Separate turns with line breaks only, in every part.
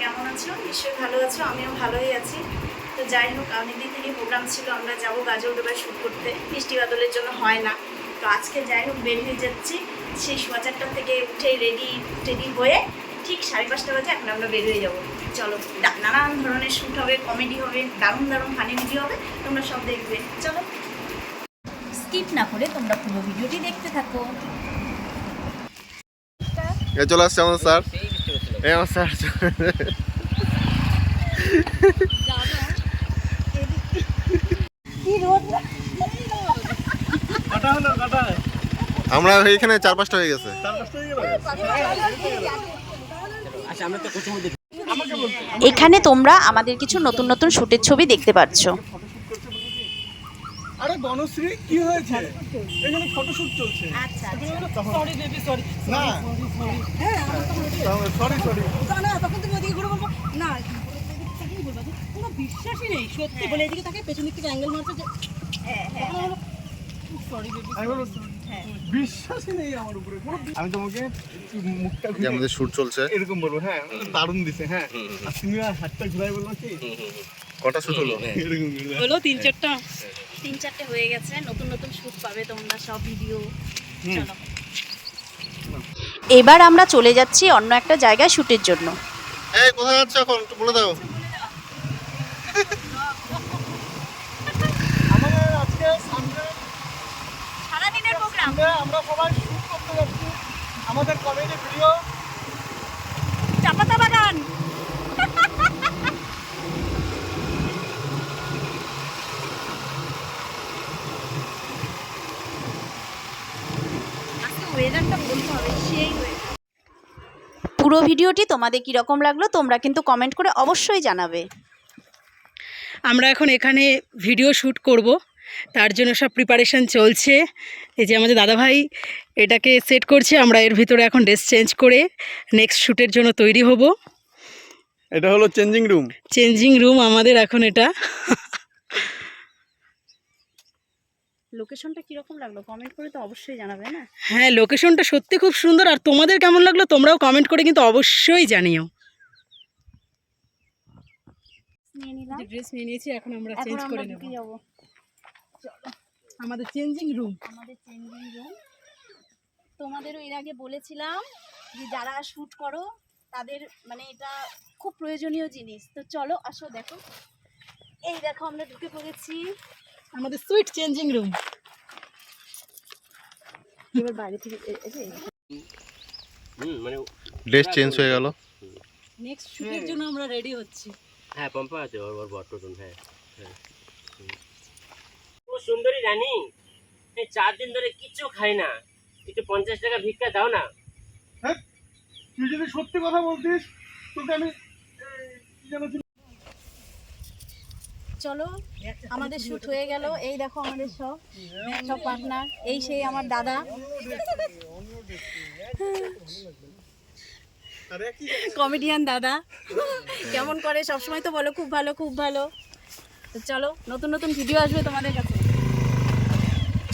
কেমন আছো? নিশ্চয়ই ভালো আছো, আমিও ভালোই আছি। তো যাই হোক, অনেকদিন থেকে প্রোগ্রাম ছিল আমরা যাবো গাজলডোবায় শ্যুট করতে, বৃষ্টি বাদলের জন্য হয় না। তো আজকে যাই হোক বের হয়ে যাচ্ছি, সেই 4:30 থেকে উঠে রেডি হয়ে ঠিক 5:30 বাজে এখন আমরা বের হয়ে যাবো। চলো, নানান ধরনের শ্যুট হবে, কমেডি হবে, দারুণ দারুণ ফানি ভিডিও হবে, তোমরা সব দেখবে। চলো, স্কিপ না করে তোমরা পুরো ভিডিওটি দেখতে থাকো।
চলে আসছে আমাদের স্যার। এই আমার স্যার আমরা এইখানে 4-5টা হয়ে গেছে।
এখানে তোমরা আমাদের কিছু নতুন নতুন শুটের ছবি দেখতে পাচ্ছ।
আরে বনশ্রী কি হয়েছে? এখানে ফটোশুট চলছে।
আচ্ছা,
সরি বেবি সরি। না হ্যাঁ সরি না, তখন তুমি ওদিকে ঘুরে বলবো না, এদিকে বলবা যে কোনো বিশ্বাসই নেই সত্যি বলে, এদিকে তাকে পেছন দিক থেকে অ্যাঙ্গেল মারছে যে হ্যাঁ সরি বেবি। আমি বলবো বিশ্বাসই নেই আমার উপরে। আমি তোমাকে মুখটা
যে আমাদের শুট চলছে
এরকম বলবো, হ্যাঁ দারুণ দিছে, হ্যাঁ আর তুমি হাতটা ঘুরাই বলবো কি
কটা শুট হলো?
এরকম
হলো 3-4টা।
3-4টে হয়ে গেছে, নতুন নতুন শুট পাবে তোমরা সব ভিডিও। চলো, এবার আমরা চলে যাচ্ছি অন্য একটা জায়গায় শুটের জন্য।
এই কোথায় যাচ্ছ এখন একটু বলে দাও।
আমাদের আজকে সামনে
সারাদিনের প্রোগ্রাম,
আমরা সবাই শুট করতে যাচ্ছি আমাদের কমেডি ভিডিও।
চাপাতা বাগান। আজকে ওয়েদারটা বলতে হবে, সেই ওয়েদার। পুরো ভিডিওটি তোমাদের কীরকম লাগলো তোমরা কিন্তু কমেন্ট করে অবশ্যই জানাবে।
আমরা এখন এখানে ভিডিও শ্যুট করব, তার জন্য সব প্রিপারেশন চলছে। এই যে আমাদের দাদাভাই এটাকে সেট করছে, আমরা এর ভিতরে এখন ড্রেস চেঞ্জ করে নেক্সট শ্যুটের জন্য তৈরি হব।
এটা হলো চেঞ্জিং রুম।
চেঞ্জিং রুম আমাদের এখন এটা।
লোকেশনটা কীরকম লাগলো কমেন্ট করে তো অবশ্যই জানাবে না?
হ্যাঁ, লোকেশনটা সত্যি খুব সুন্দর, আর তোমাদের কেমন লাগলো তোমরাও কমেন্ট করে কিন্তু অবশ্যই জানিও।
নিয়ে নিলাম,
ড্রেস নিয়ে নিয়েছি, এখন আমরা
এখন
চেঞ্জ
আমরা
করে নেব।
ঢুকে যাবো। চলো,
আমাদের চেঞ্জিং রুম।
আমাদের চেঞ্জিং রুম। তোমাদেরও এর আগে বলেছিলাম যে যারা শ্যুট করো তাদের মানে এটা খুব প্রয়োজনীয় জিনিস। তো চলো আসো, দেখো, এই দেখো আমরা ঢুকে পড়েছি
আমাদের সুইট চেঞ্জিং রুম।
এবার বাইরে থেকে
মানে
ড্রেস চেঞ্জ হয়ে গেল।
নেক্সট শুটের জন্য আমরা রেডি হচ্ছি।
হ্যাঁ পম্পা আছে ওর বটটন। হ্যাঁ ও সুন্দরী রানী, এই 4 দিন ধরে কিচ্ছু খাই না, একটু 50 টাকা ভিক্ষা দাও না।
হ্যাঁ তুই যদি সত্যি কথা বলতিস তোকে আমি কি যেন
চলো, আমাদের শুট হয়ে গেল। এই দেখো আমাদের সব পার্টনার, এই সেই আমার দাদা কমেডিয়ান দাদা। কেমন করে সবসময় তো বলো খুব ভালো খুব ভালো। তো চলো, নতুন নতুন ভিডিও আসবে তোমাদের কাছে।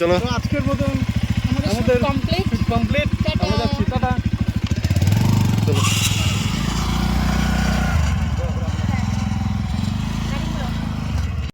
চলো
আজকের মতন আমাদের
কমপ্লিট।
কমপ্লিট। আমরা যাচ্ছি, টাটা।
চলো।